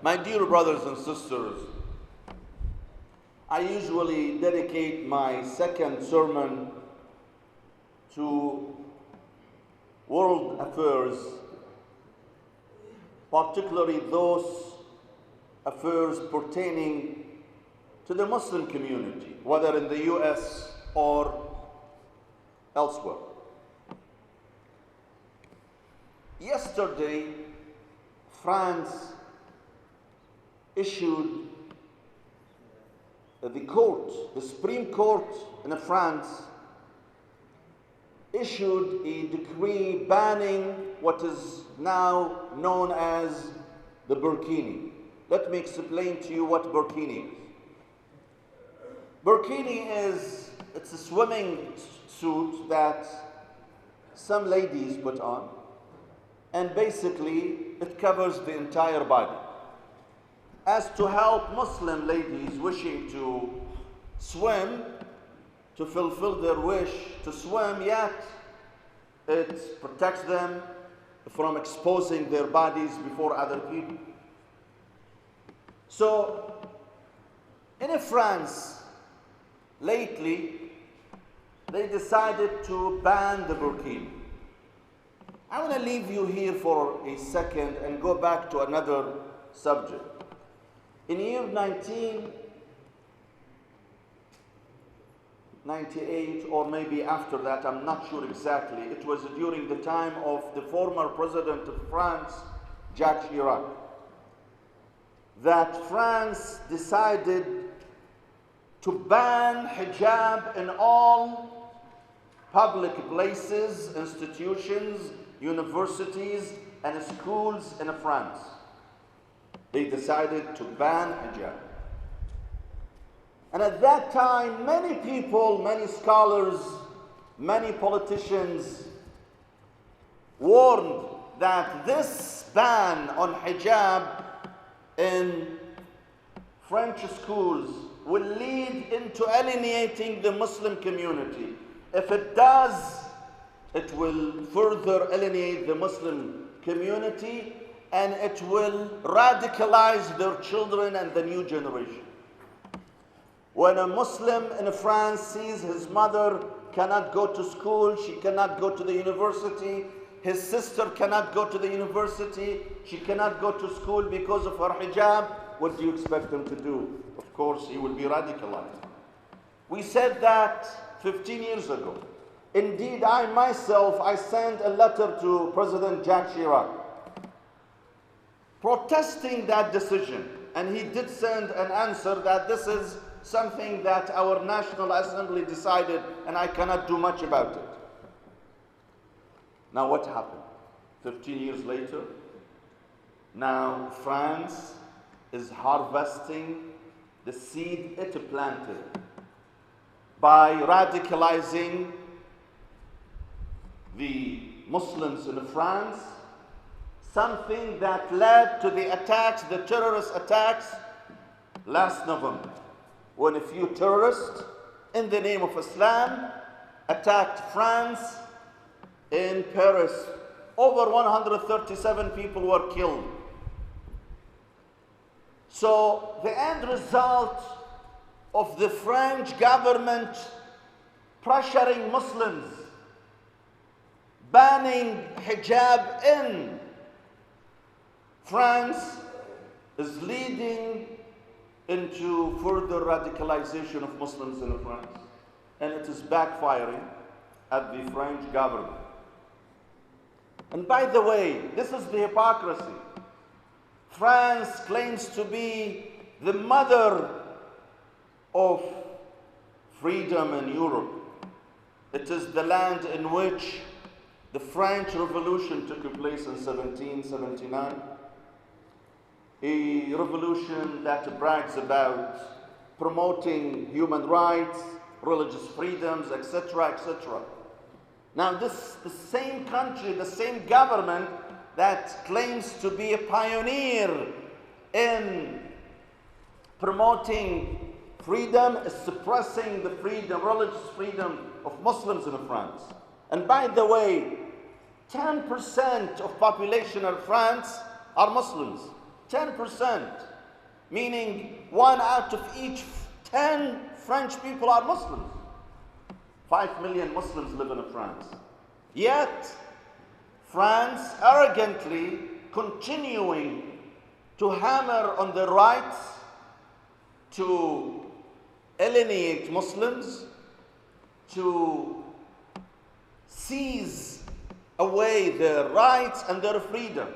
My dear brothers and sisters, I usually dedicate my second sermon to world affairs, particularly those affairs pertaining to the Muslim community, whether in the US or elsewhere. Yesterday, France issued the Supreme Court in France issued a decree banning what is now known as the Burkini. Let me explain to you what Burkini is. Burkini it's a swimming suit that some ladies put on, and basically it covers the entire body, as to help Muslim ladies wishing to swim, to fulfill their wish to swim, yet it protects them from exposing their bodies before other people. So, in France, lately, they decided to ban the Burkini. I want to leave you here for a second and go back to another subject. In the year 1998, or maybe after that, I'm not sure exactly, it was during the time of the former president of France, Jacques Chirac, that France decided to ban hijab in all public places, institutions, universities, and schools in France. They decided to ban hijab. And at that time, many people, many scholars, many politicians warned that this ban on hijab in French schools will lead into alienating the Muslim community. If it does, it will further alienate the Muslim community, and it will radicalize their children and the new generation. When a Muslim in France sees his mother cannot go to school, she cannot go to the university, his sister cannot go to the university, she cannot go to school because of her hijab, what do you expect him to do? Of course, he will be radicalized. We said that 15 years ago. Indeed, I myself sent a letter to President Jacques Chirac protesting that decision, and he did send an answer that this is something that our National Assembly decided and I cannot do much about it. Now what happened? 15 years later, now France is harvesting the seed it planted by radicalizing the Muslims in France, something that led to the attacks, the terrorist attacks last November, when a few terrorists in the name of Islam attacked France in Paris. Over 137 people were killed. So the end result of the French government pressuring Muslims, banning hijab in France, is leading into further radicalization of Muslims in France. And it is backfiring at the French government. And by the way, this is the hypocrisy. France claims to be the mother of freedom in Europe. It is the land in which the French Revolution took place in 1779. A revolution that brags about promoting human rights, religious freedoms, etc., etc. Now the same country, the same government that claims to be a pioneer in promoting freedom is suppressing the freedom, religious freedom of Muslims in France. And by the way, 10% of population of France are Muslims. 10%, meaning 1 out of each 10 French people are Muslims. 5 million Muslims live in France. Yet, France arrogantly continuing to hammer on the right to alienate Muslims, to seize away their rights and their freedom.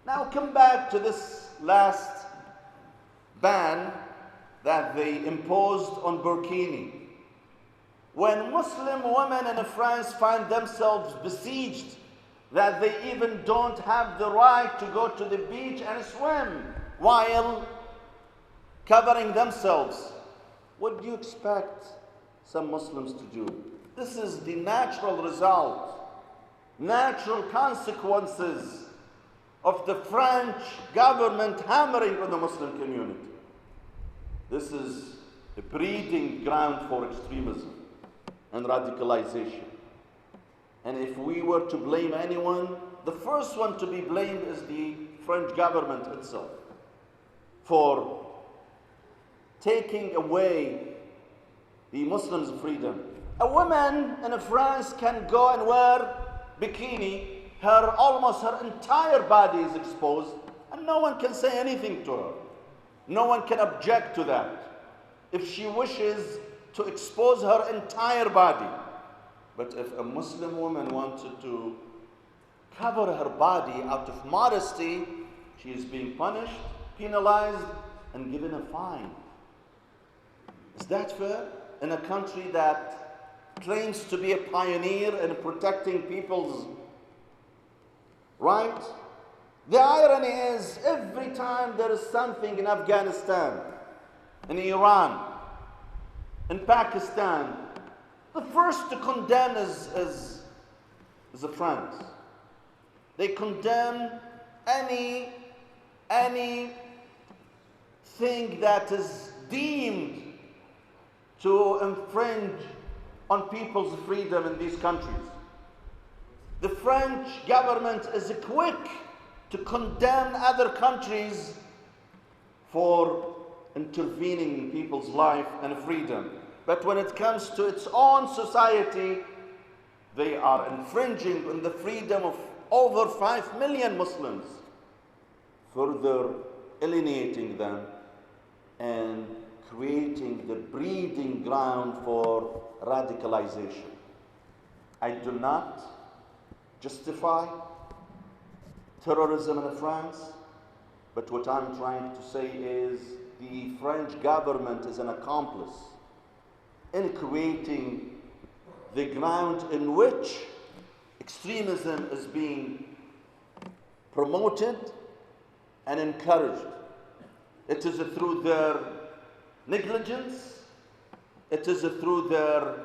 Now come back to this last ban that they imposed on Burkini. When Muslim women in France find themselves besieged, that they even don't have the right to go to the beach and swim while covering themselves, what do you expect some Muslims to do? This is the natural result, natural consequences of the French government hammering on the Muslim community. This is a breeding ground for extremism and radicalization. And if we were to blame anyone, the first one to be blamed is the French government itself for taking away the Muslims' freedom. A woman in France can go and wear bikini, almost her entire body is exposed, and no one can say anything to her. No one can object to that if she wishes to expose her entire body. But if a Muslim woman wanted to cover her body out of modesty, she is being punished, penalized, and given a fine. Is that fair? In a country that claims to be a pioneer in protecting people's rights? The irony is, every time there is something in Afghanistan, in Iran, in Pakistan, the first to condemn is the France. They condemn anything that is deemed to infringe on people's freedom in these countries. The French government is quick to condemn other countries for intervening in people's life and freedom. But when it comes to its own society, they are infringing on the freedom of over 5 million Muslims, further alienating them and creating the breeding ground for radicalization. I do not justify terrorism in France, but what I'm trying to say is the French government is an accomplice in creating the ground in which extremism is being promoted and encouraged. It is through their negligence, it is through their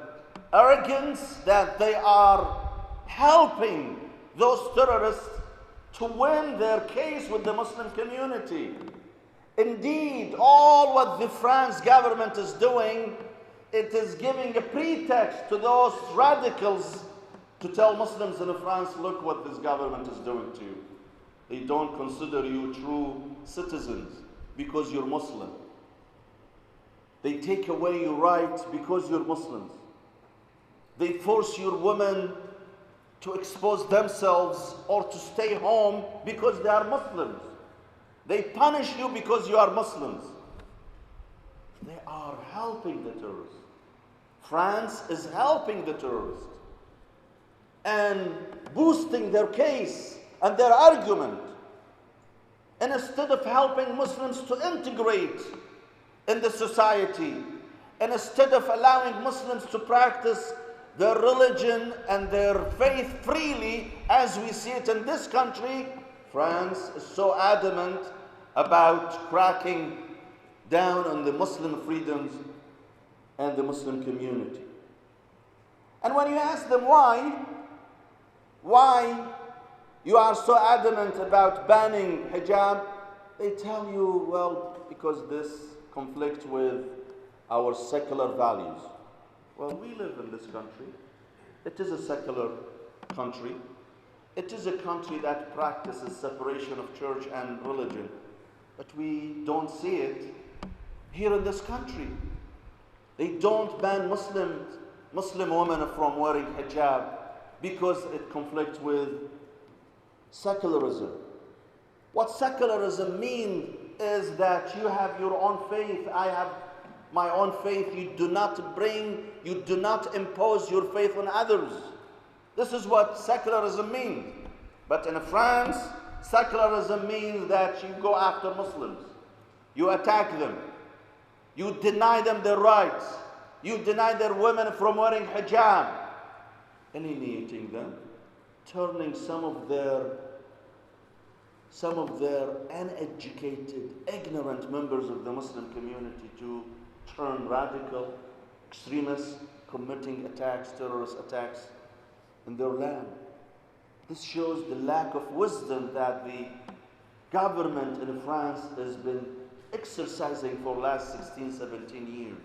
arrogance that they are helping those terrorists to win their case with the Muslim community. Indeed, all what the French government is doing, it is giving a pretext to those radicals to tell Muslims in France, look what this government is doing to you. They don't consider you true citizens because you're Muslim. They take away your rights because you're Muslims. They force your women to expose themselves or to stay home because they are Muslims. They punish you because you are Muslims. They are helping the terrorists. France is helping the terrorists and boosting their case and their argument. And instead of helping Muslims to integrate in the society, and instead of allowing Muslims to practice their religion and their faith freely, as we see it in this country, France is so adamant about cracking down on the Muslim freedoms and the Muslim community. And when you ask them why you are so adamant about banning hijab, they tell you, well, because this conflicts with our secular values. Well, we live in this country. It is a secular country. It is a country that practices separation of church and religion, but we don't see it here in this country. They don't ban Muslim women from wearing hijab because it conflicts with secularism. What secularism means is that you have your own faith, I have my own faith. You do not impose your faith on others. This is what secularism means. But in France, secularism means that you go after Muslims. You attack them. You deny them their rights. You deny their women from wearing hijab, alienating them, turning some of their uneducated, ignorant members of the Muslim community to turn radical extremists, committing attacks, terrorist attacks in their land. This shows the lack of wisdom that the government in France has been exercising for the last 16, 17 years.